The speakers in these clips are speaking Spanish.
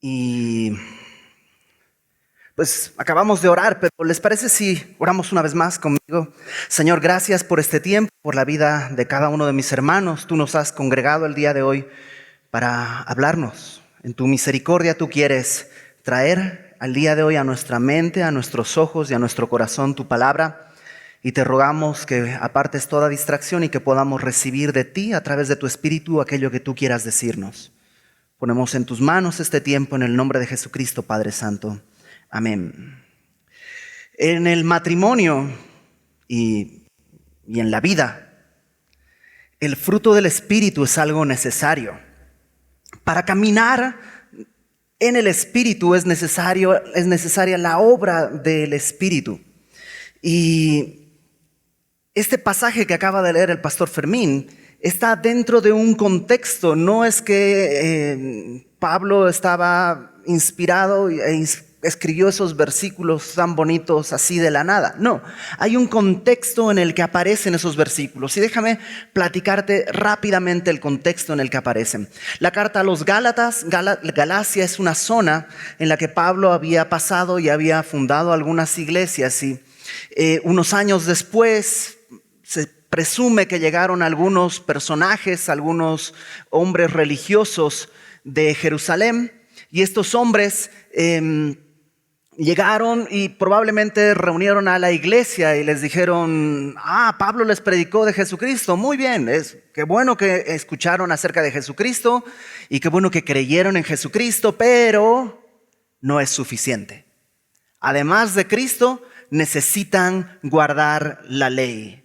Y pues acabamos de orar, pero ¿les parece si oramos una vez más conmigo? Señor, gracias por este tiempo, por la vida de cada uno de mis hermanos. Tú nos has congregado el día de hoy para hablarnos. En tu misericordia tú quieres traer al día de hoy a nuestra mente, a nuestros ojos y a nuestro corazón tu palabra. Y te rogamos que apartes toda distracción y que podamos recibir de ti a través de tu Espíritu aquello que tú quieras decirnos. Ponemos en tus manos este tiempo en el nombre de Jesucristo, Padre Santo. Amén. En el matrimonio y en la vida, el fruto del Espíritu es algo necesario. Para caminar en el Espíritu es necesaria la obra del Espíritu. Y este pasaje que acaba de leer el pastor Fermín está dentro de un contexto. No es que Pablo estaba inspirado e escribió esos versículos tan bonitos así de la nada. No, hay un contexto en el que aparecen esos versículos. Y déjame platicarte rápidamente el contexto en el que aparecen. La carta a los Gálatas, Galacia es una zona en la que Pablo había pasado y había fundado algunas iglesias. Y unos años después se presume que llegaron algunos personajes, algunos hombres religiosos de Jerusalén. Y estos hombres llegaron y probablemente reunieron a la iglesia y les dijeron: Pablo les predicó de Jesucristo. Muy bien, qué bueno que escucharon acerca de Jesucristo y qué bueno que creyeron en Jesucristo, pero no es suficiente. Además de Cristo, necesitan guardar la ley.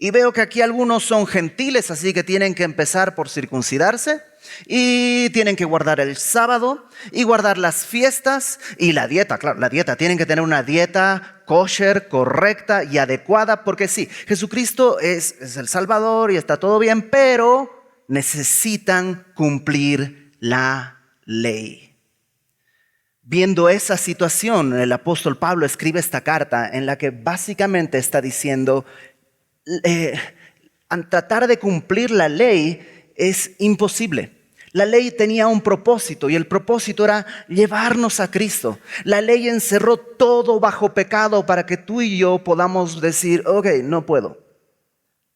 Y veo que aquí algunos son gentiles, así que tienen que empezar por circuncidarse. Y tienen que guardar el sábado y guardar las fiestas y la dieta. Claro, la dieta, tienen que tener una dieta kosher, correcta y adecuada, porque sí, Jesucristo es el Salvador y está todo bien, pero necesitan cumplir la ley. Viendo esa situación, el apóstol Pablo escribe esta carta en la que básicamente está diciendo: tratar de cumplir la ley es imposible. La ley tenía un propósito y el propósito era llevarnos a Cristo. La ley encerró todo bajo pecado para que tú y yo podamos decir: ok, no puedo.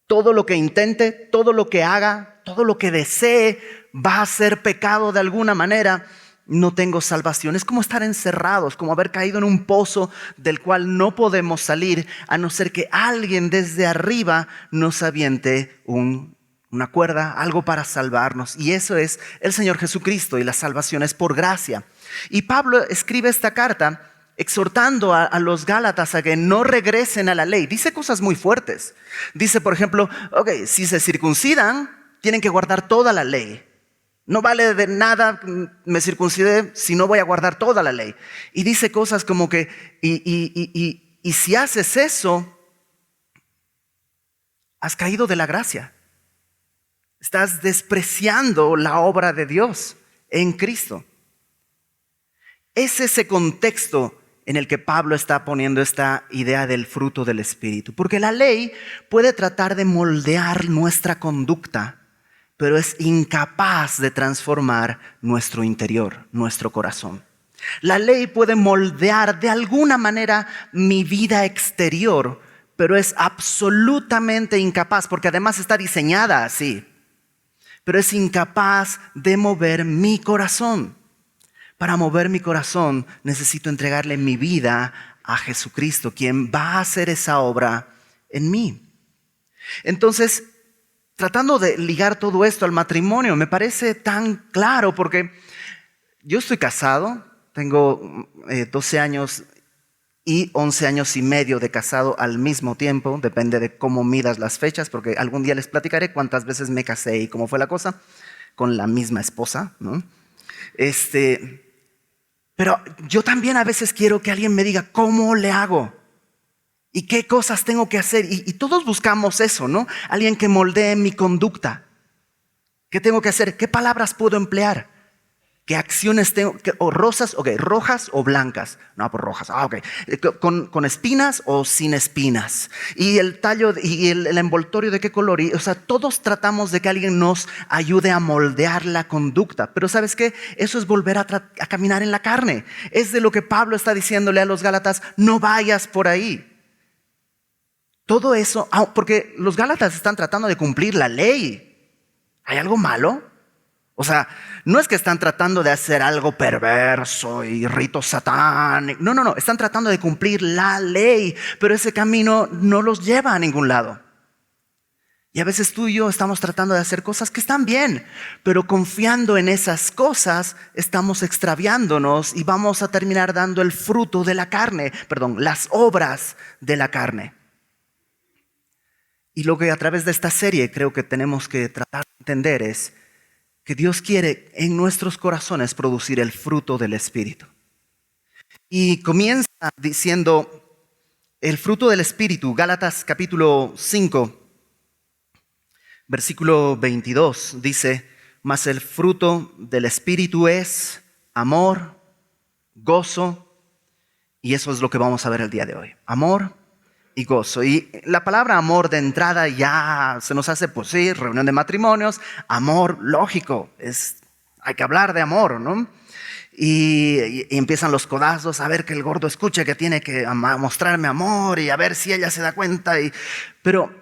Todo lo que intente, todo lo que haga, todo lo que desee va a ser pecado de alguna manera. No tengo salvación. Es como estar encerrados, como haber caído en un pozo del cual no podemos salir, a no ser que alguien desde arriba nos aviente una cuerda, algo para salvarnos. Y eso es el Señor Jesucristo, y la salvación es por gracia. Y Pablo escribe esta carta exhortando a los Gálatas a que no regresen a la ley. Dice cosas muy fuertes. Dice, por ejemplo, si se circuncidan, tienen que guardar toda la ley. No vale de nada me circuncidé si no voy a guardar toda la ley. Y dice cosas como que, y si haces eso, has caído de la gracia. Estás despreciando la obra de Dios en Cristo. Es ese contexto en el que Pablo está poniendo esta idea del fruto del Espíritu. Porque la ley puede tratar de moldear nuestra conducta, pero es incapaz de transformar nuestro interior, nuestro corazón. La ley puede moldear de alguna manera mi vida exterior, pero es absolutamente incapaz, porque además está diseñada así, pero es incapaz de mover mi corazón. Para mover mi corazón necesito entregarle mi vida a Jesucristo, quien va a hacer esa obra en mí. Entonces, tratando de ligar todo esto al matrimonio, me parece tan claro porque yo estoy casado, tengo 12 años y 11 años y medio de casado al mismo tiempo, depende de cómo midas las fechas, porque algún día les platicaré cuántas veces me casé y cómo fue la cosa con la misma esposa, ¿no? Pero yo también a veces quiero que alguien me diga cómo le hago. ¿Y qué cosas tengo que hacer? Y todos buscamos eso, ¿no? Alguien que moldee mi conducta. ¿Qué tengo que hacer? ¿Qué palabras puedo emplear? ¿Qué acciones tengo? O rosas, ok, rojas o blancas. No, por rojas, ok. Con espinas o sin espinas. Y el tallo y el envoltorio de qué color. O sea, todos tratamos de que alguien nos ayude a moldear la conducta. Pero ¿sabes qué? Eso es volver a caminar en la carne. Es de lo que Pablo está diciéndole a los Gálatas, no vayas por ahí. Todo eso, porque los Gálatas están tratando de cumplir la ley. ¿Hay algo malo? O sea, no es que están tratando de hacer algo perverso y ritos satánicos. No. Están tratando de cumplir la ley, pero ese camino no los lleva a ningún lado. Y a veces tú y yo estamos tratando de hacer cosas que están bien, pero confiando en esas cosas estamos extraviándonos y vamos a terminar dando el fruto de la carne, las obras de la carne. Y lo que a través de esta serie creo que tenemos que tratar de entender es que Dios quiere en nuestros corazones producir el fruto del Espíritu. Y comienza diciendo el fruto del Espíritu, Gálatas capítulo 5, versículo 22, dice, mas el fruto del Espíritu es amor, gozo, y eso es lo que vamos a ver el día de hoy, amor y gozo. Y la palabra amor de entrada ya se nos hace, pues sí, reunión de matrimonios, amor lógico, hay que hablar de amor, ¿no? Y empiezan los codazos, a ver que el gordo escuche que tiene que mostrarme amor y a ver si ella se da cuenta. Pero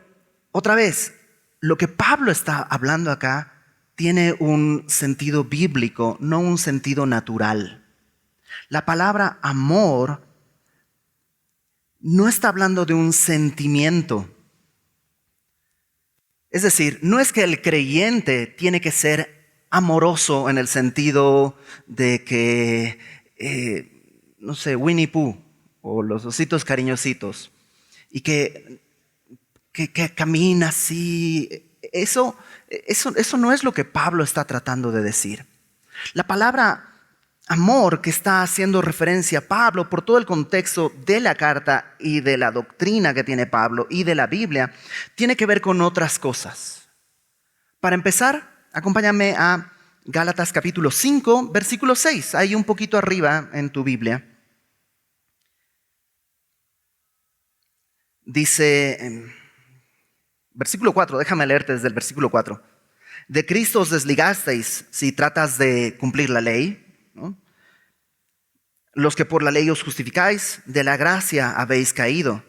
otra vez, lo que Pablo está hablando acá tiene un sentido bíblico, no un sentido natural. La palabra amor no está hablando de un sentimiento. Es decir, no es que el creyente tiene que ser amoroso en el sentido de que, no sé, Winnie Pooh o los ositos cariñositos y que camina así. Eso no es lo que Pablo está tratando de decir. La palabra amor que está haciendo referencia Pablo por todo el contexto de la carta y de la doctrina que tiene Pablo y de la Biblia, tiene que ver con otras cosas. Para empezar, acompáñame a Gálatas capítulo 5, versículo 6, ahí un poquito arriba en tu Biblia. Dice, versículo 4, déjame leerte desde el versículo 4. De Cristo os desligasteis si tratas de cumplir la ley, ¿no? Los que por la ley os justificáis, de la gracia habéis caído,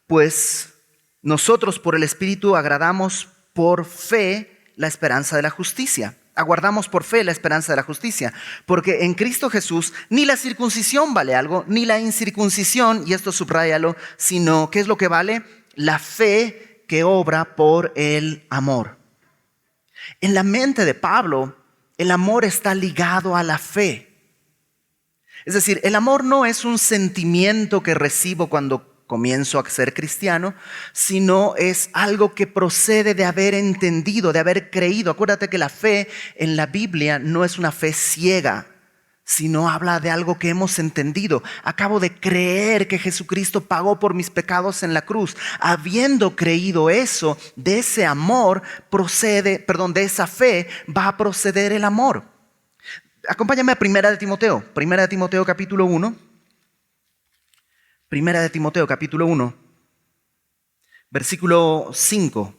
pues nosotros por el Espíritu agradamos por fe la esperanza de la justicia. Aguardamos por fe la esperanza de la justicia, porque en Cristo Jesús ni la circuncisión vale algo, ni la incircuncisión, y esto subráyalo, sino, ¿qué es lo que vale? La fe que obra por el amor. En la mente de Pablo, el amor está ligado a la fe. Es decir, el amor no es un sentimiento que recibo cuando comienzo a ser cristiano, sino es algo que procede de haber entendido, de haber creído. Acuérdate que la fe en la Biblia no es una fe ciega, sino habla de algo que hemos entendido. Acabo de creer que Jesucristo pagó por mis pecados en la cruz. Habiendo creído eso, de ese amor de esa fe va a proceder el amor. Acompáñame a Primera de Timoteo capítulo 1. Primera de Timoteo capítulo 1, versículo 5.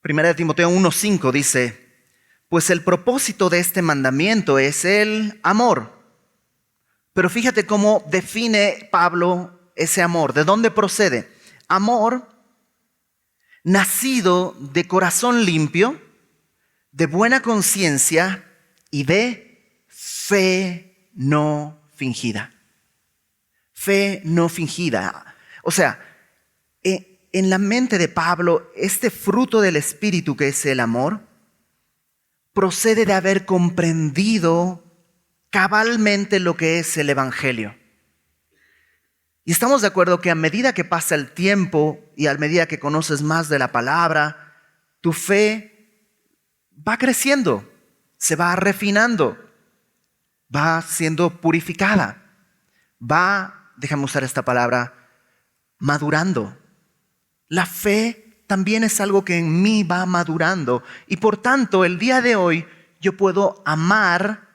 Primera de Timoteo 1:5 dice, pues el propósito de este mandamiento es el amor. Pero fíjate cómo define Pablo ese amor. ¿De dónde procede? Amor nacido de corazón limpio, de buena conciencia y de fe no fingida. Fe no fingida. O sea, en la mente de Pablo, este fruto del Espíritu que es el amor, procede de haber comprendido cabalmente lo que es el Evangelio. Y estamos de acuerdo que a medida que pasa el tiempo y a medida que conoces más de la palabra, tu fe va creciendo, se va refinando, va siendo purificada, va, déjame usar esta palabra, madurando. La fe también es algo que en mí va madurando. Y por tanto, el día de hoy yo puedo amar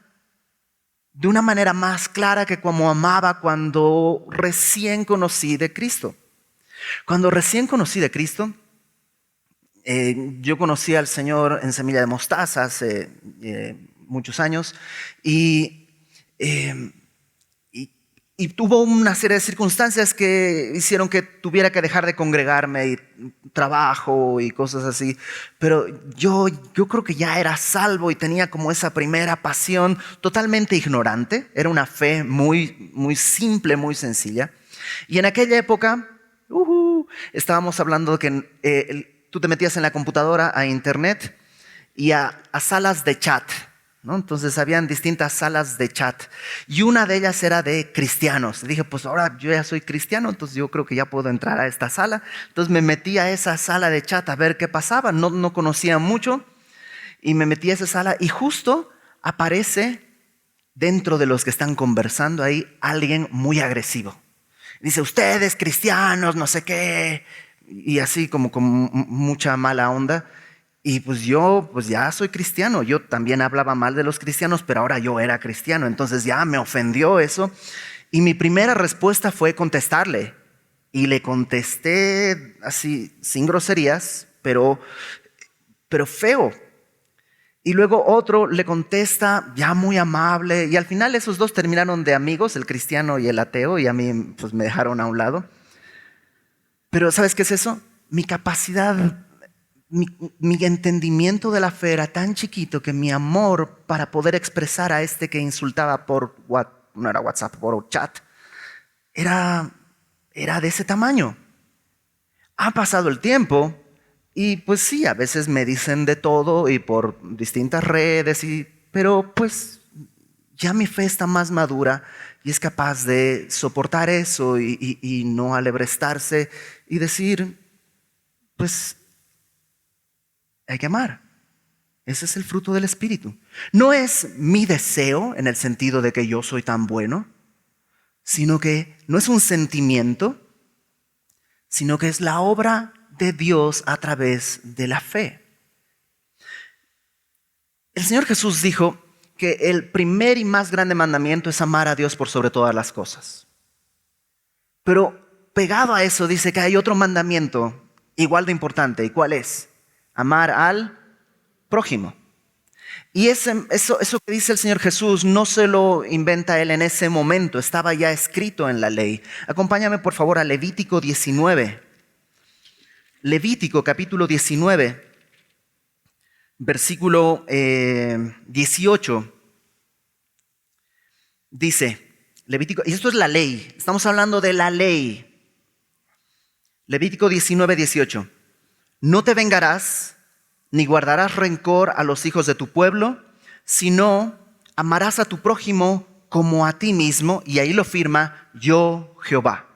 de una manera más clara que como amaba cuando recién conocí de Cristo. Cuando recién conocí de Cristo, yo conocí al Señor en Semilla de Mostaza hace muchos años y, eh, y tuvo una serie de circunstancias que hicieron que tuviera que dejar de congregarme y trabajo y cosas así. Pero yo creo que ya era salvo y tenía como esa primera pasión totalmente ignorante. Era una fe muy, muy simple, muy sencilla. Y en aquella época, estábamos hablando de que tú te metías en la computadora a internet y a salas de chat, ¿no? Entonces habían distintas salas de chat y una de ellas era de cristianos. Dije, pues ahora yo ya soy cristiano, entonces yo creo que ya puedo entrar a esta sala. Entonces me metí a esa sala de chat a ver qué pasaba. No conocía mucho y me metí a esa sala y justo aparece dentro de los que están conversando ahí alguien muy agresivo. Dice, ustedes cristianos, no sé qué, y así como con mucha mala onda. Y pues yo, pues ya soy cristiano. Yo también hablaba mal de los cristianos, pero ahora yo era cristiano. Entonces ya me ofendió eso. Y mi primera respuesta fue contestarle. Y le contesté así, sin groserías, pero feo. Y luego otro le contesta ya muy amable. Y al final esos dos terminaron de amigos, el cristiano y el ateo. Y a mí pues me dejaron a un lado. Pero ¿sabes qué es eso? Mi capacidad... Mi entendimiento de la fe era tan chiquito que mi amor para poder expresar a este que insultaba por, no era WhatsApp, por chat, era de ese tamaño. Ha pasado el tiempo y pues sí, a veces me dicen de todo y por distintas redes, pero pues ya mi fe está más madura y es capaz de soportar eso y no alebrestarse y decir, pues... hay que amar. Ese es el fruto del Espíritu. No es mi deseo en el sentido de que yo soy tan bueno, sino que no es un sentimiento, sino que es la obra de Dios a través de la fe. El Señor Jesús dijo que el primer y más grande mandamiento es amar a Dios por sobre todas las cosas. Pero pegado a eso dice que hay otro mandamiento igual de importante. ¿Y cuál es? Amar al prójimo. Y eso que dice el Señor Jesús no se lo inventa Él en ese momento, estaba ya escrito en la ley. Acompáñame por favor a Levítico 19. Levítico capítulo 19, versículo 18. Dice, Levítico, y esto es la ley, estamos hablando de la ley. Levítico 19, 18. No te vengarás, ni guardarás rencor a los hijos de tu pueblo, sino amarás a tu prójimo como a ti mismo, y ahí lo firma yo Jehová.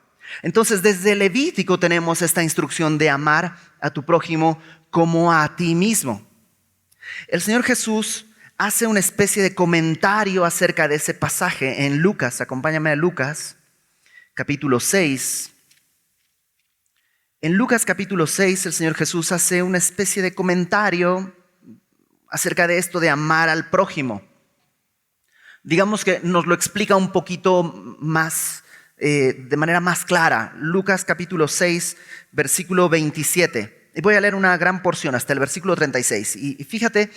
Entonces desde Levítico tenemos esta instrucción de amar a tu prójimo como a ti mismo. El Señor Jesús hace una especie de comentario acerca de ese pasaje en Lucas. Acompáñame a Lucas, capítulo 6. En Lucas capítulo 6 el Señor Jesús hace una especie de comentario acerca de esto de amar al prójimo. Digamos que nos lo explica un poquito más, de manera más clara. Lucas capítulo 6, versículo 27. Y voy a leer una gran porción hasta el versículo 36. Y fíjate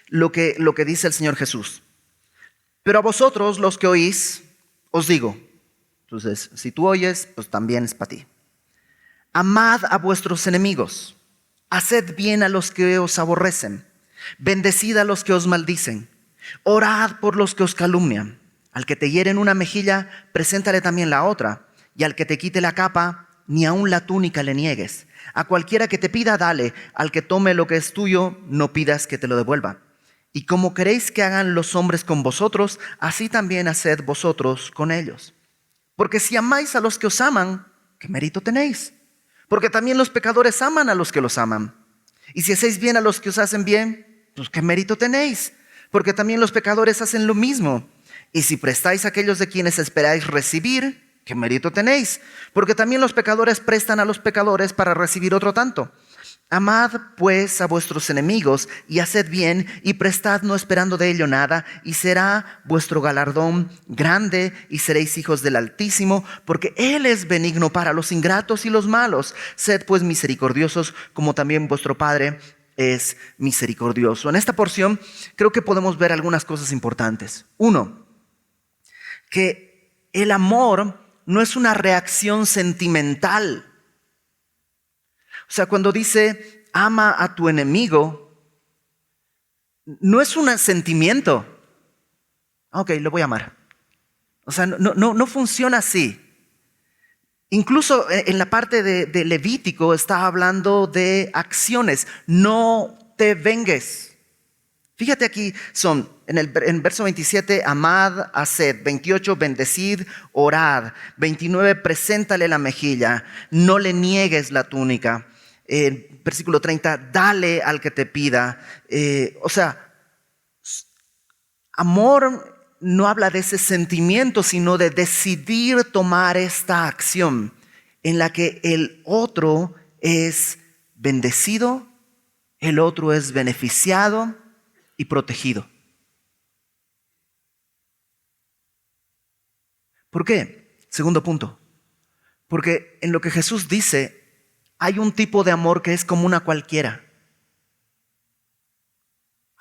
lo que dice el Señor Jesús. Pero a vosotros los que oís, os digo. Entonces, si tú oyes, pues también es para ti. Amad a vuestros enemigos, haced bien a los que os aborrecen, bendecid a los que os maldicen, orad por los que os calumnian. Al que te hiere en una mejilla, preséntale también la otra, y al que te quite la capa, ni aun la túnica le niegues. A cualquiera que te pida, dale, al que tome lo que es tuyo, no pidas que te lo devuelva. Y como queréis que hagan los hombres con vosotros, así también haced vosotros con ellos. Porque si amáis a los que os aman, ¿qué mérito tenéis? Porque también los pecadores aman a los que los aman. Y si hacéis bien a los que os hacen bien, pues ¿qué mérito tenéis? Porque también los pecadores hacen lo mismo. Y si prestáis a aquellos de quienes esperáis recibir, ¿qué mérito tenéis? Porque también los pecadores prestan a los pecadores para recibir otro tanto. Amad pues a vuestros enemigos y haced bien y prestad no esperando de ello nada, y será vuestro galardón grande y seréis hijos del Altísimo, porque Él es benigno para los ingratos y los malos. Sed pues misericordiosos como también vuestro Padre es misericordioso. En esta porción creo que podemos ver algunas cosas importantes. Uno, que el amor no es una reacción sentimental. O sea, cuando dice ama a tu enemigo, no es un sentimiento. Ok, lo voy a amar. O sea, no funciona así. Incluso en la parte de Levítico está hablando de acciones. No te vengues. Fíjate aquí, son en verso 27, amad, haced. 28, bendecid, orad. 29, preséntale la mejilla. No le niegues la túnica. Versículo 30, dale al que te pida. Amor no habla de ese sentimiento, sino de decidir tomar esta acción en la que el otro es bendecido, el otro es beneficiado y protegido. ¿Por qué? Segundo punto. Porque en lo que Jesús dice, hay un tipo de amor que es común a cualquiera.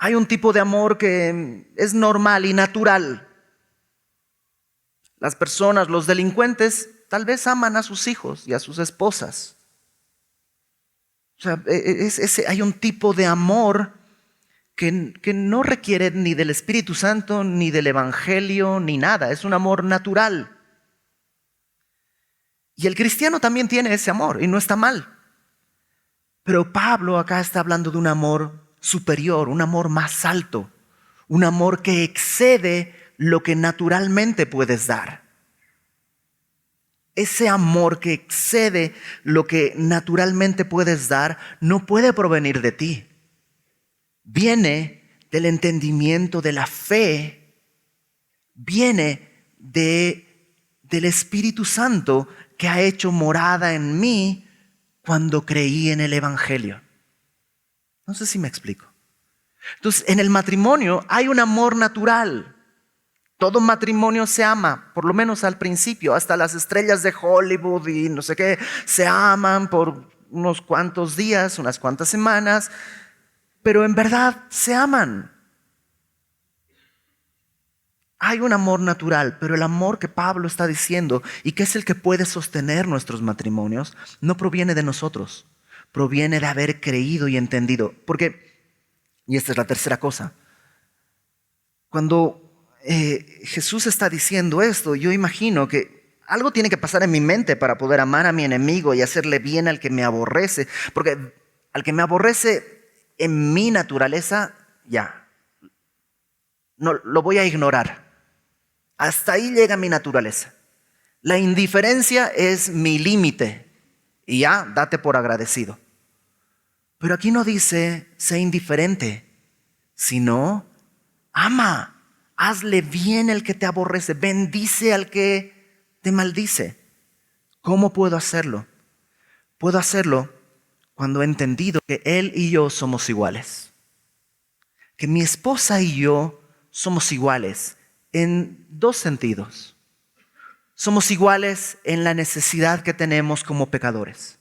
Hay un tipo de amor que es normal y natural. Las personas, los delincuentes, tal vez aman a sus hijos y a sus esposas. O sea, hay un tipo de amor que no requiere ni del Espíritu Santo, ni del Evangelio, ni nada. Es un amor natural. Y el cristiano también tiene ese amor y no está mal. Pero Pablo acá está hablando de un amor superior, un amor más alto, un amor que excede lo que naturalmente puedes dar. Ese amor que excede lo que naturalmente puedes dar no puede provenir de ti. Viene del entendimiento de la fe, viene del Espíritu Santo que ha hecho morada en mí cuando creí en el Evangelio. No sé si me explico. Entonces, en el matrimonio hay un amor natural. Todo matrimonio se ama, por lo menos al principio. Hasta las estrellas de Hollywood y no sé qué, se aman por unos cuantos días, unas cuantas semanas, pero en verdad se aman. Hay un amor natural, pero el amor que Pablo está diciendo y que es el que puede sostener nuestros matrimonios, no proviene de nosotros, proviene de haber creído y entendido. Porque, y esta es la tercera cosa, cuando Jesús está diciendo esto, yo imagino que algo tiene que pasar en mi mente para poder amar a mi enemigo y hacerle bien al que me aborrece, porque al que me aborrece en mi naturaleza, ya, no lo voy a ignorar. Hasta ahí llega mi naturaleza. La indiferencia es mi límite y ya, date por agradecido. Pero aquí no dice, sé indiferente, sino ama, hazle bien al que te aborrece, bendice al que te maldice. ¿Cómo puedo hacerlo? Puedo hacerlo cuando he entendido que él y yo somos iguales. Que mi esposa y yo somos iguales en dos sentidos. Somos iguales en la necesidad que tenemos como pecadores.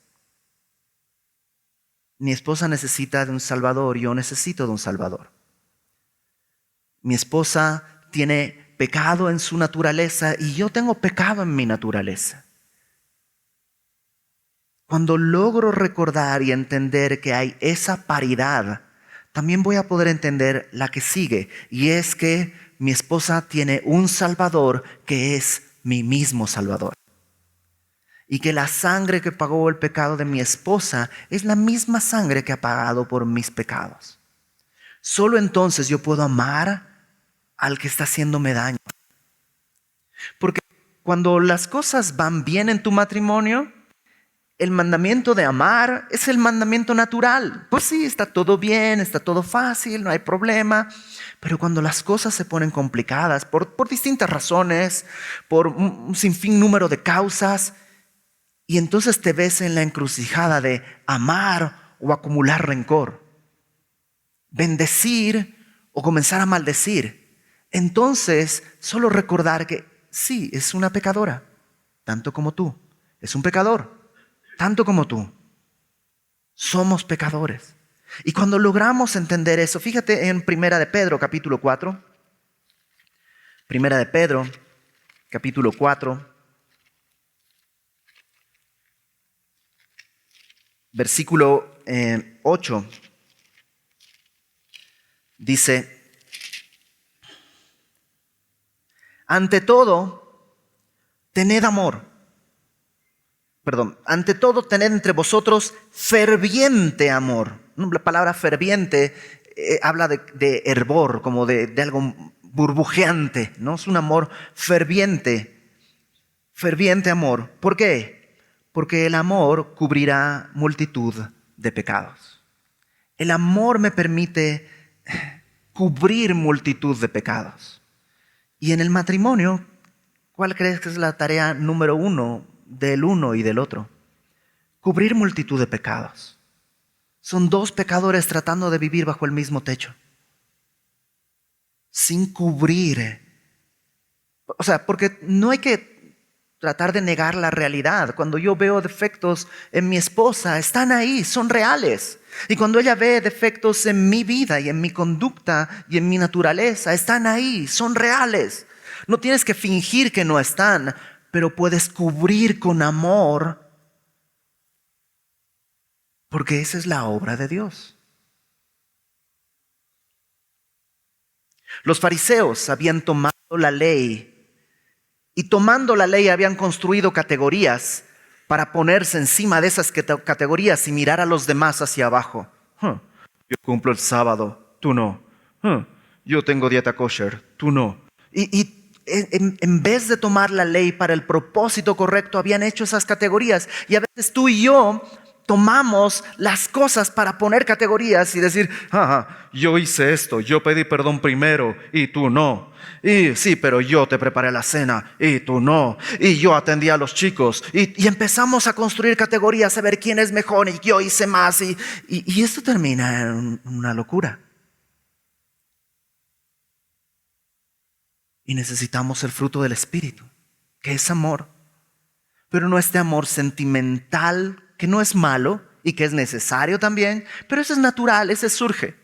Mi esposa necesita de un Salvador, yo necesito de un Salvador. Mi esposa tiene pecado en su naturaleza y yo tengo pecado en mi naturaleza. Cuando logro recordar y entender que hay esa paridad, también voy a poder entender la que sigue, y es que mi esposa tiene un Salvador que es mi mismo Salvador. Y que la sangre que pagó el pecado de mi esposa es la misma sangre que ha pagado por mis pecados. Solo entonces yo puedo amar al que está haciéndome daño. Porque cuando las cosas van bien en tu matrimonio, el mandamiento de amar es el mandamiento natural. Pues sí, está todo bien, está todo fácil, no hay problema. Pero cuando las cosas se ponen complicadas por distintas razones, por un sinfín número de causas, y entonces te ves en la encrucijada de amar o acumular rencor, bendecir o comenzar a maldecir. Entonces, solo recordar que sí, es una pecadora, tanto como tú. Es un pecador, tanto como tú. Somos pecadores. Y cuando logramos entender eso, fíjate en Primera de Pedro, capítulo 4. Primera de Pedro, capítulo 4, versículo 8. Dice: ante todo, tened amor. Ante todo, tened entre vosotros ferviente amor. La palabra ferviente habla de hervor, como de algo burbujeante, ¿no? Es un amor ferviente, ferviente amor. ¿Por qué? Porque el amor cubrirá multitud de pecados. El amor me permite cubrir multitud de pecados. Y en el matrimonio, ¿cuál crees que es la tarea número uno del uno y del otro? Cubrir multitud de pecados. Son dos pecadores tratando de vivir bajo el mismo techo, sin cubrir. O sea, porque no hay que tratar de negar la realidad. Cuando yo veo defectos en mi esposa, están ahí, son reales. Y cuando ella ve defectos en mi vida y en mi conducta y en mi naturaleza, están ahí, son reales. No tienes que fingir que no están, pero puedes cubrir con amor, porque esa es la obra de Dios. Los fariseos habían tomado la ley y tomando la ley habían construido categorías para ponerse encima de esas categorías y mirar a los demás hacia abajo. Yo cumplo el sábado, tú no. Yo tengo dieta kosher, tú no. Y en vez de tomar la ley para el propósito correcto, habían hecho esas categorías. Y a veces tú y yo tomamos las cosas para poner categorías y decir: yo hice esto, yo pedí perdón primero y tú no. Y sí, pero yo te preparé la cena y tú no. Y yo atendí a los chicos. Y empezamos a construir categorías, a ver quién es mejor y yo hice más. Y esto termina en una locura. Y necesitamos el fruto del Espíritu, que es amor. Pero no este amor sentimental, que no es malo y que es necesario también, pero ese es natural, ese surge.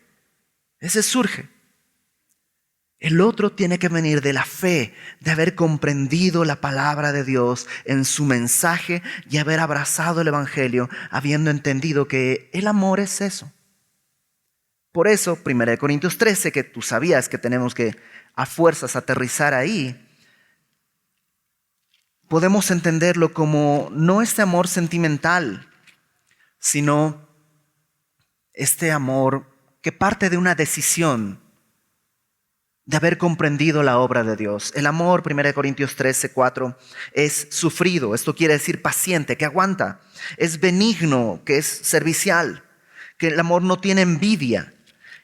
El otro tiene que venir de la fe, de haber comprendido la palabra de Dios en su mensaje y haber abrazado el Evangelio, habiendo entendido que el amor es eso. Por eso, 1 Corintios 13, que tú sabías que tenemos que a fuerzas aterrizar ahí, podemos entenderlo como no este amor sentimental, sino este amor que parte de una decisión de haber comprendido la obra de Dios. El amor, 1 Corintios 13, 4, es sufrido. Esto quiere decir paciente, que aguanta. Es benigno, que es servicial. Que el amor no tiene envidia.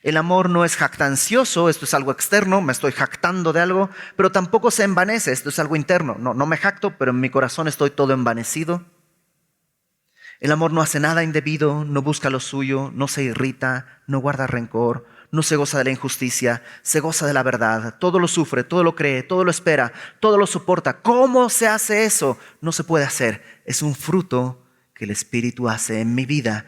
El amor no es jactancioso, esto es algo externo, me estoy jactando de algo, pero tampoco se envanece, esto es algo interno. No me jacto, pero en mi corazón estoy todo envanecido. El amor no hace nada indebido, no busca lo suyo, no se irrita, no guarda rencor, no se goza de la injusticia, se goza de la verdad, todo lo sufre, todo lo cree, todo lo espera, todo lo soporta. ¿Cómo se hace eso? No se puede hacer. Es un fruto que el Espíritu hace en mi vida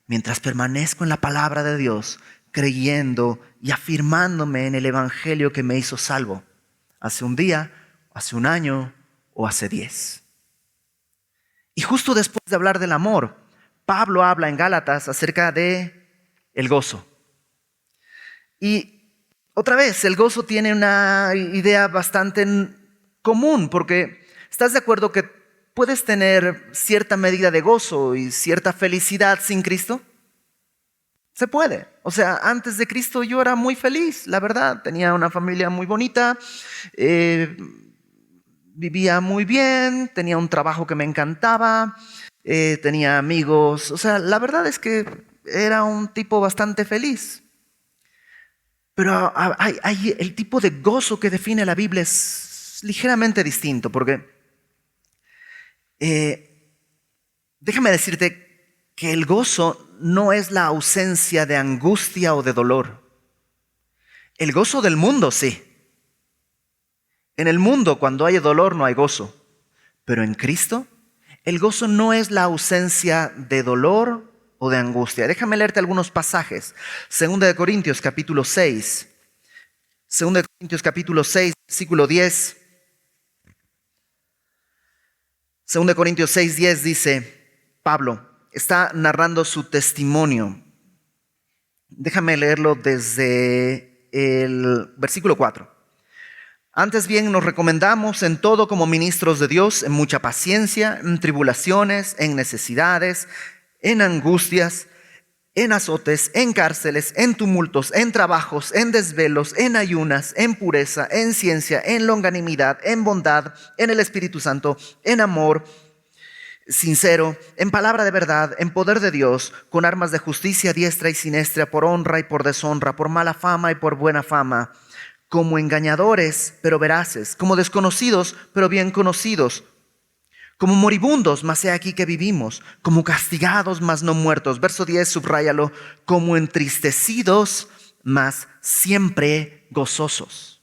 mientras permanezco en la palabra de Dios, creyendo y afirmándome en el Evangelio que me hizo salvo. Hace un día, hace un año o hace 10. Y justo después de hablar del amor, Pablo habla en Gálatas acerca de el gozo. Y otra vez, el gozo tiene una idea bastante común, porque ¿estás de acuerdo que puedes tener cierta medida de gozo y cierta felicidad sin Cristo? Se puede. O sea, antes de Cristo yo era muy feliz, la verdad. Tenía una familia muy bonita, vivía muy bien, tenía un trabajo que me encantaba, tenía amigos. O sea, la verdad es que era un tipo bastante feliz. Pero hay el tipo de gozo que define la Biblia es ligeramente distinto, porque déjame decirte que el gozo no es la ausencia de angustia o de dolor. El gozo del mundo, sí. En el mundo, cuando hay dolor, no hay gozo. Pero en Cristo, el gozo no es la ausencia de dolor o de angustia. Déjame leerte algunos pasajes. Segunda de Corintios, capítulo 6. Segunda de Corintios, capítulo 6, versículo 10. Segunda de Corintios 6, 10 dice, Pablo está narrando su testimonio. Déjame leerlo desde el versículo 4. Antes bien nos recomendamos en todo como ministros de Dios, en mucha paciencia, en tribulaciones, en necesidades, en angustias, en azotes, en cárceles, en tumultos, en trabajos, en desvelos, en ayunas, en pureza, en ciencia, en longanimidad, en bondad, en el Espíritu Santo, en amor sincero, en palabra de verdad, en poder de Dios, con armas de justicia diestra y siniestra, por honra y por deshonra, por mala fama y por buena fama, como engañadores, pero veraces, como desconocidos, pero bien conocidos, como moribundos, mas he aquí que vivimos, como castigados, mas no muertos. Verso 10, subráyalo, como entristecidos, mas siempre gozosos.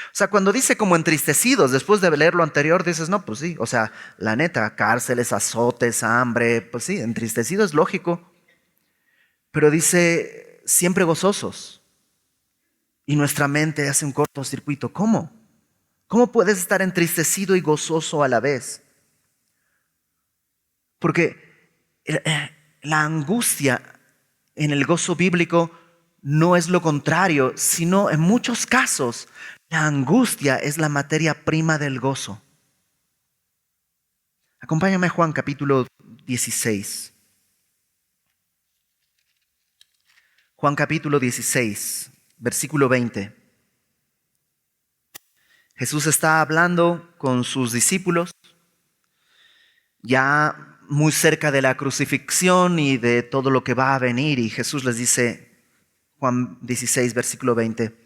O sea, cuando dice como entristecidos, después de leer lo anterior, dices, no, pues sí, o sea, la neta, cárceles, azotes, hambre, pues sí, entristecido es lógico. Pero dice, siempre gozosos. Y nuestra mente hace un cortocircuito. ¿Cómo? ¿Cómo puedes estar entristecido y gozoso a la vez? Porque la angustia en el gozo bíblico no es lo contrario, sino en muchos casos la angustia es la materia prima del gozo. Acompáñame a Juan capítulo 16. Juan capítulo 16, versículo 20. Jesús está hablando con sus discípulos, ya muy cerca de la crucifixión y de todo lo que va a venir, y Jesús les dice, Juan 16, versículo 20,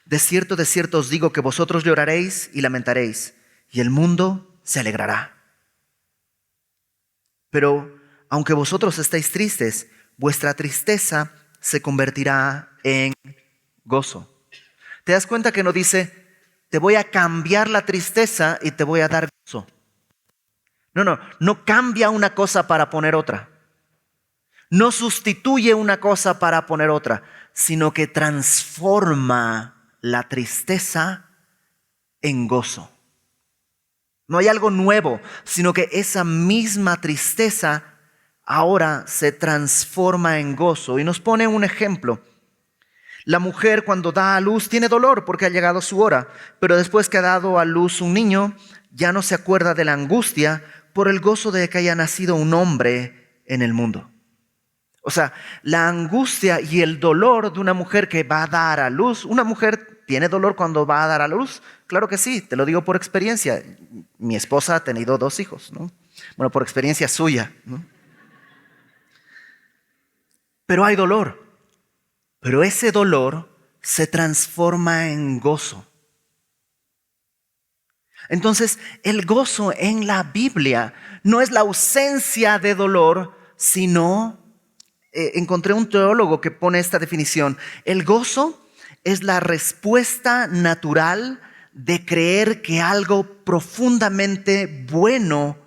de cierto os digo que vosotros lloraréis y lamentaréis, y el mundo se alegrará. Pero aunque vosotros estéis tristes, vuestra tristeza se convertirá en gozo. ¿Te das cuenta que no dice, te voy a cambiar la tristeza y te voy a dar gozo? No cambia una cosa para poner otra. No sustituye una cosa para poner otra, sino que transforma la tristeza en gozo. No hay algo nuevo, sino que esa misma tristeza ahora se transforma en gozo. Y nos pone un ejemplo. La mujer cuando da a luz tiene dolor porque ha llegado su hora, pero después que ha dado a luz un niño, ya no se acuerda de la angustia por el gozo de que haya nacido un hombre en el mundo. O sea, la angustia y el dolor de una mujer que va a dar a luz. ¿Una mujer tiene dolor cuando va a dar a luz? Claro que sí, te lo digo por experiencia. Mi esposa ha tenido 2 hijos, ¿no? Bueno, por experiencia suya, ¿no? Pero hay dolor. Pero ese dolor se transforma en gozo. Entonces, el gozo en la Biblia no es la ausencia de dolor, sino, encontré un teólogo que pone esta definición, el gozo es la respuesta natural de creer que algo profundamente bueno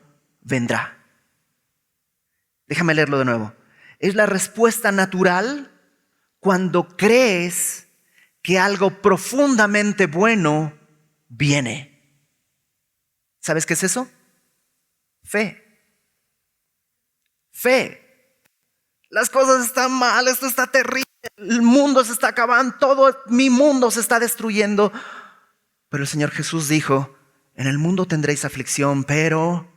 vendrá. Déjame leerlo de nuevo. Es la respuesta natural cuando crees que algo profundamente bueno viene. ¿Sabes qué es eso? Fe. Fe. Las cosas están mal, esto está terrible, el mundo se está acabando, todo mi mundo se está destruyendo. Pero el Señor Jesús dijo, en el mundo tendréis aflicción, pero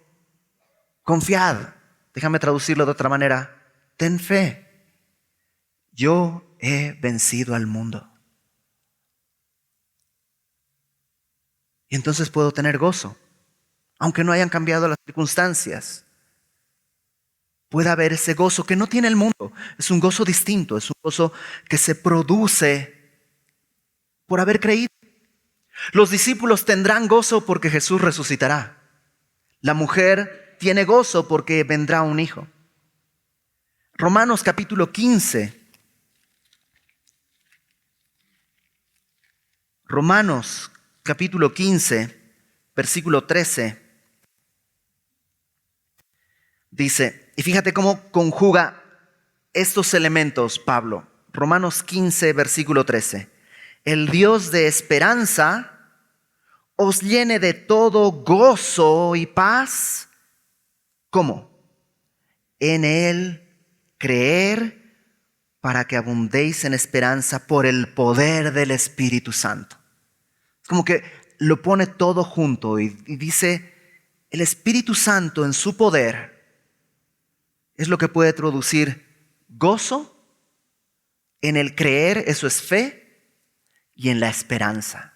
confiad. Déjame traducirlo de otra manera. Ten fe. Yo he vencido al mundo. Y entonces puedo tener gozo. Aunque no hayan cambiado las circunstancias, puede haber ese gozo que no tiene el mundo. Es un gozo distinto, es un gozo que se produce por haber creído. Los discípulos tendrán gozo porque Jesús resucitará. La mujer tiene gozo porque vendrá un hijo. Romanos capítulo 15. Romanos capítulo 15, versículo 13. Dice, y fíjate cómo conjuga estos elementos Pablo. Romanos 15, versículo 13. El Dios de esperanza os llene de todo gozo y paz. ¿Cómo? En Él creer para que abundéis en esperanza por el poder del Espíritu Santo. Es como que lo pone todo junto y dice, el Espíritu Santo en su poder es lo que puede producir gozo en el creer, eso es fe, y en la esperanza.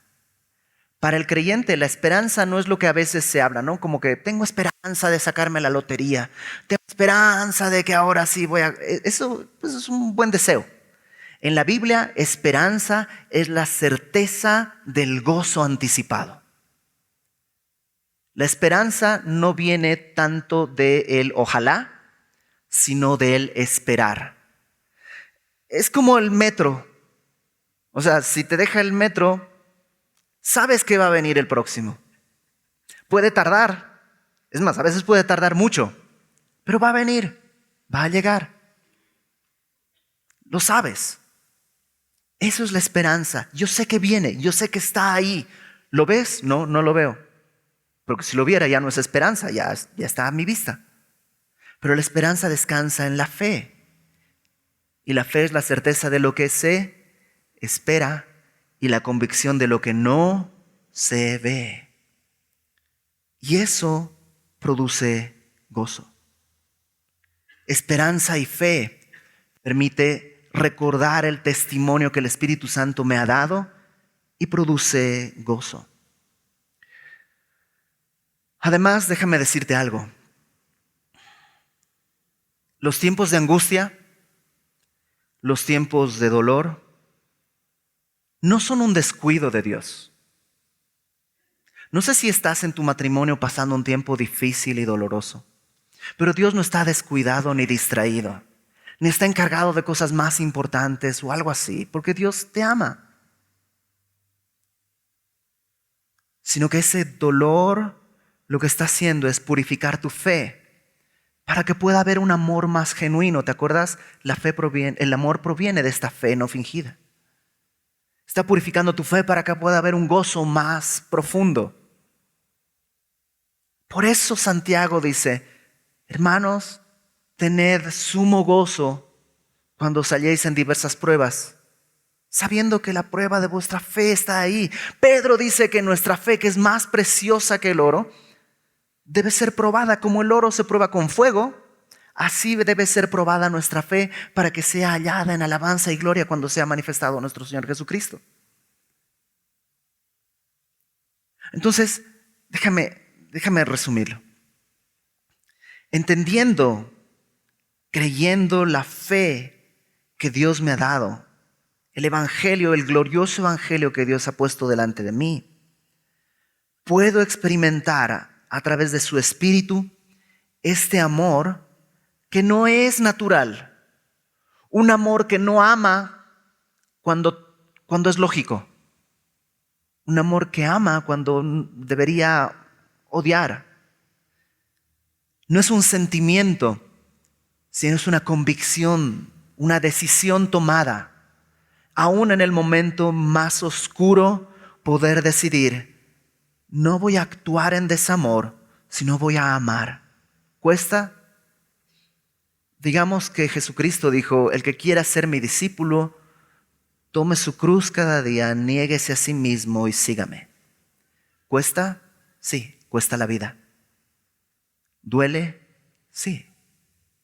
Para el creyente, la esperanza no es lo que a veces se habla, ¿no? Como que tengo esperanza de sacarme la lotería, tengo esperanza de que ahora sí voy a... Eso pues, es un buen deseo. En la Biblia, esperanza es la certeza del gozo anticipado. La esperanza no viene tanto del ojalá, sino del esperar. Es como el metro. O sea, si te deja el metro, sabes que va a venir el próximo. Puede tardar. Es más, a veces puede tardar mucho. Pero va a venir. Va a llegar. Lo sabes. Eso es la esperanza. Yo sé que viene. Yo sé que está ahí. ¿Lo ves? No, no lo veo. Porque si lo viera ya no es esperanza. Ya está a mi vista. Pero la esperanza descansa en la fe. Y la fe es la certeza de lo que se espera y la convicción de lo que no se ve. Y eso produce gozo. Esperanza y fe permite recordar el testimonio que el Espíritu Santo me ha dado y produce gozo. Además, déjame decirte algo. Los tiempos de angustia, los tiempos de dolor, no son un descuido de Dios. No sé si estás en tu matrimonio pasando un tiempo difícil y doloroso, pero Dios no está descuidado ni distraído, ni está encargado de cosas más importantes o algo así, porque Dios te ama. Sino que ese dolor lo que está haciendo es purificar tu fe para que pueda haber un amor más genuino. ¿Te acuerdas? El amor proviene de esta fe no fingida. Está purificando tu fe para que pueda haber un gozo más profundo. Por eso Santiago dice, hermanos, tened sumo gozo cuando os halléis en diversas pruebas, sabiendo que la prueba de vuestra fe está ahí. Pedro dice que nuestra fe, que es más preciosa que el oro, debe ser probada como el oro se prueba con fuego. Así debe ser probada nuestra fe para que sea hallada en alabanza y gloria cuando sea manifestado nuestro Señor Jesucristo. Entonces, déjame resumirlo. Entendiendo, creyendo la fe que Dios me ha dado, el evangelio, el glorioso evangelio que Dios ha puesto delante de mí, puedo experimentar a través de su Espíritu este amor que no es natural, un amor que no ama cuando es lógico, un amor que ama cuando debería odiar. No es un sentimiento, sino es una convicción, una decisión tomada. Aún en el momento más oscuro, poder decidir, no voy a actuar en desamor, sino voy a amar. ¿Cuesta? Digamos que Jesucristo dijo, el que quiera ser mi discípulo, tome su cruz cada día, niéguese a sí mismo y sígame. ¿Cuesta? Sí, cuesta la vida. ¿Duele? Sí,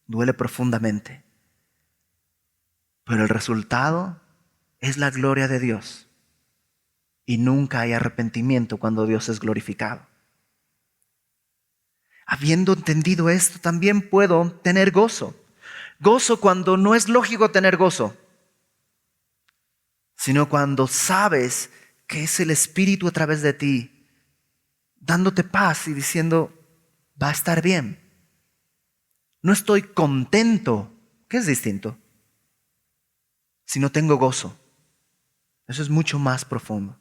duele profundamente. Pero el resultado es la gloria de Dios. Y nunca hay arrepentimiento cuando Dios es glorificado. Habiendo entendido esto, también puedo tener gozo. Gozo cuando no es lógico tener gozo, sino cuando sabes que es el Espíritu a través de ti, dándote paz y diciendo, va a estar bien. No estoy contento ¿Qué es distinto? Si no tengo gozo, eso es mucho más profundo.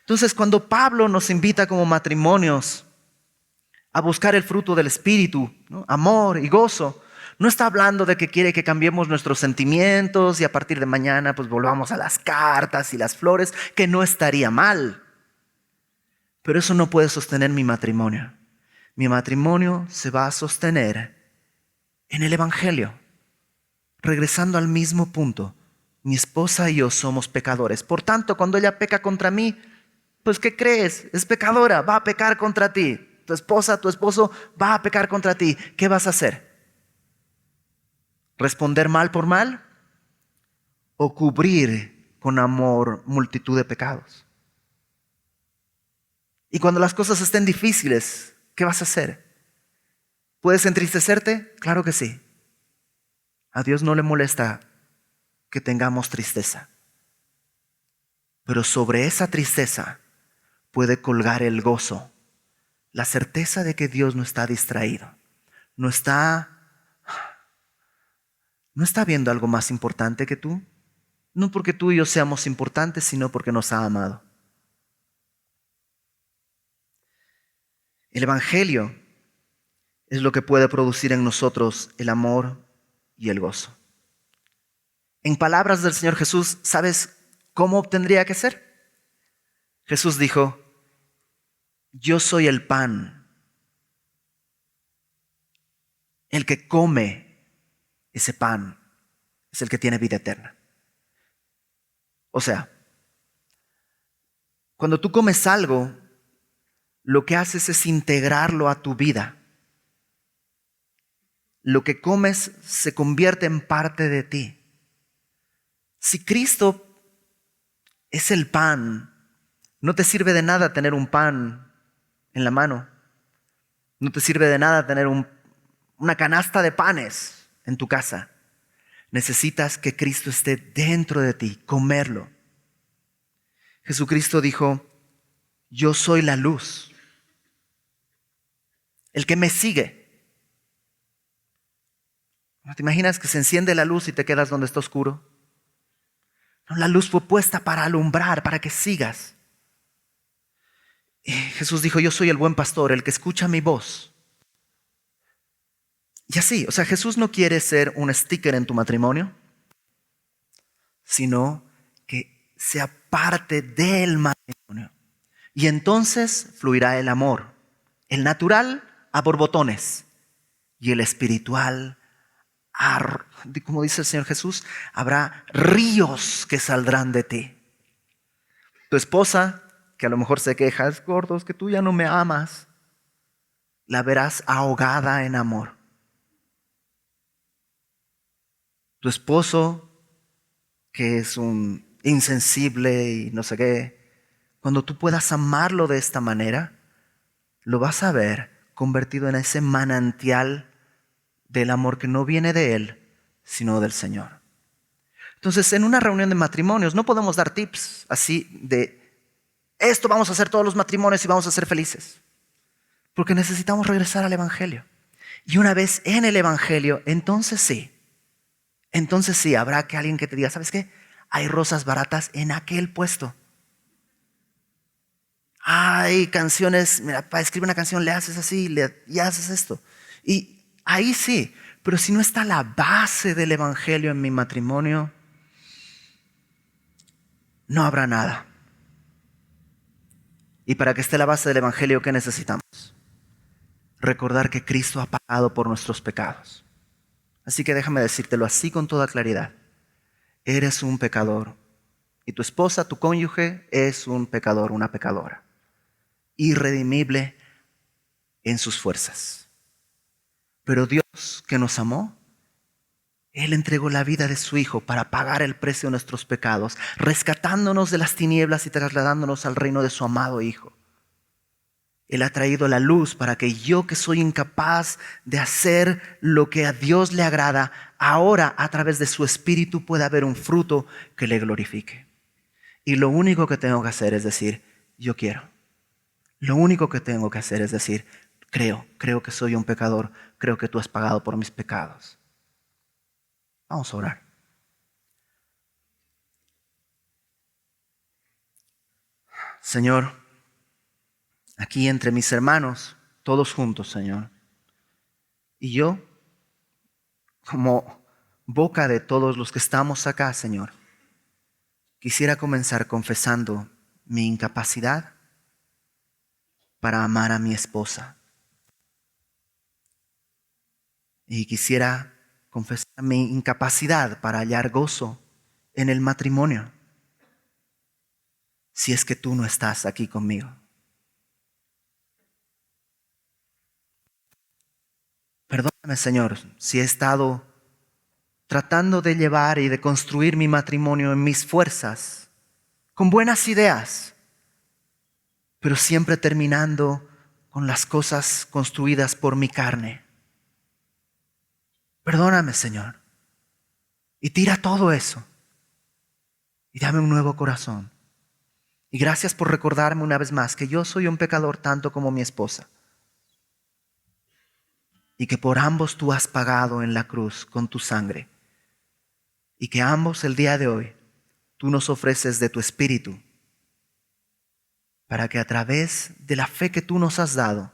Entonces, cuando Pablo nos invita como matrimonios a buscar el fruto del Espíritu, ¿no? Amor y gozo, no está hablando de que quiere que cambiemos nuestros sentimientos y a partir de mañana pues volvamos a las cartas y las flores, que no estaría mal. Pero eso no puede sostener mi matrimonio. Mi matrimonio se va a sostener en el Evangelio, regresando al mismo punto. Mi esposa y yo somos pecadores. Por tanto, cuando ella peca contra mí, pues ¿qué crees? Es pecadora, va a pecar contra ti. Tu esposa, tu esposo va a pecar contra ti. ¿Qué vas a hacer? ¿Responder mal por mal? ¿O cubrir con amor multitud de pecados? Y cuando las cosas estén difíciles, ¿qué vas a hacer? ¿Puedes entristecerte? Claro que sí. A Dios no le molesta que tengamos tristeza. Pero sobre esa tristeza puede colgar el gozo, la certeza de que Dios no está distraído, no está viendo algo más importante que tú. No porque tú y yo seamos importantes, sino porque nos ha amado. El Evangelio es lo que puede producir en nosotros el amor y el gozo. En palabras del Señor Jesús, ¿sabes cómo tendría que ser? Jesús dijo: yo soy el pan. El que come ese pan es el que tiene vida eterna. O sea, cuando tú comes algo, lo que haces es integrarlo a tu vida. Lo que comes se convierte en parte de ti. Si Cristo es el pan, no te sirve de nada tener un pan en la mano. No te sirve de nada tener una canasta de panes en tu casa. Necesitas que Cristo esté dentro de ti, comerlo. Jesucristo dijo: yo soy la luz. El que me sigue. ¿No te imaginas que se enciende la luz y te quedas donde está oscuro? No, la luz fue puesta para alumbrar, para que sigas. Y Jesús dijo: yo soy el buen pastor, el que escucha mi voz. Y así, o sea, Jesús no quiere ser un sticker en tu matrimonio, sino que sea parte del matrimonio. Y entonces fluirá el amor, el natural a borbotones y el espiritual como dice el Señor Jesús, habrá ríos que saldrán de ti. Tu esposa, que a lo mejor se queja: es gordo, es que tú ya no me amas, la verás ahogada en amor. Tu esposo, que es un insensible y no sé qué, cuando tú puedas amarlo de esta manera, lo vas a ver convertido en ese manantial del amor que no viene de él, sino del Señor. Entonces, en una reunión de matrimonios no podemos dar tips así de esto vamos a hacer todos los matrimonios y vamos a ser felices, porque necesitamos regresar al Evangelio. Y una vez en el Evangelio, entonces sí habrá que alguien que te diga: ¿sabes qué? Hay rosas baratas en aquel puesto. Hay canciones, mira, para escribir una canción le haces así y haces esto. Y ahí sí, pero si no está la base del Evangelio en mi matrimonio, no habrá nada. Y para que esté la base del Evangelio, ¿qué necesitamos? Recordar que Cristo ha pagado por nuestros pecados. Así que déjame decírtelo así con toda claridad. Eres un pecador. Y tu esposa, tu cónyuge, es un pecador, una pecadora. Irredimible en sus fuerzas. Pero Dios, que nos amó, Él entregó la vida de su Hijo para pagar el precio de nuestros pecados, rescatándonos de las tinieblas y trasladándonos al reino de su amado Hijo. Él ha traído la luz para que yo, que soy incapaz de hacer lo que a Dios le agrada, ahora a través de su Espíritu pueda haber un fruto que le glorifique. Y lo único que tengo que hacer es decir: yo quiero. Lo único que tengo que hacer es decir: creo que soy un pecador, creo que tú has pagado por mis pecados. Vamos a orar. Señor, aquí entre mis hermanos, todos juntos, Señor, y yo, como boca de todos los que estamos acá, Señor, quisiera comenzar confesando mi incapacidad para amar a mi esposa. Y quisiera confesar mi incapacidad para hallar gozo en el matrimonio, si es que tú no estás aquí conmigo. Perdóname, Señor, si he estado tratando de llevar y de construir mi matrimonio en mis fuerzas, con buenas ideas, pero siempre terminando con las cosas construidas por mi carne. Perdóname, Señor, y tira todo eso y dame un nuevo corazón. Y gracias por recordarme una vez más que yo soy un pecador tanto como mi esposa, y que por ambos tú has pagado en la cruz con tu sangre, y que ambos el día de hoy tú nos ofreces de tu espíritu, para que a través de la fe que tú nos has dado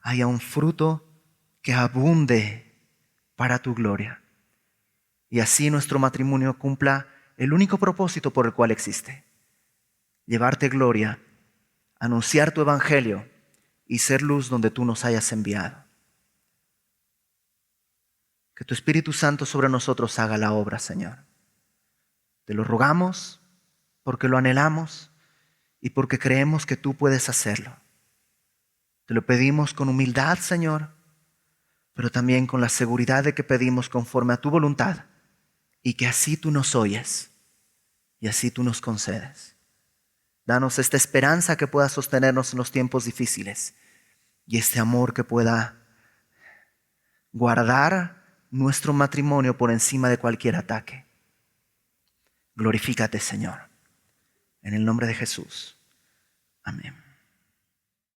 haya un fruto que abunde para tu gloria. Y así nuestro matrimonio cumpla el único propósito por el cual existe: llevarte gloria, anunciar tu evangelio y ser luz donde tú nos hayas enviado. Que tu Espíritu Santo sobre nosotros haga la obra, Señor. Te lo rogamos porque lo anhelamos y porque creemos que tú puedes hacerlo. Te lo pedimos con humildad, Señor, pero también con la seguridad de que pedimos conforme a tu voluntad, y que así tú nos oyes y así tú nos concedes. Danos esta esperanza que pueda sostenernos en los tiempos difíciles, y este amor que pueda guardar nuestro matrimonio por encima de cualquier ataque. Glorifícate, Señor. En el nombre de Jesús. Amén.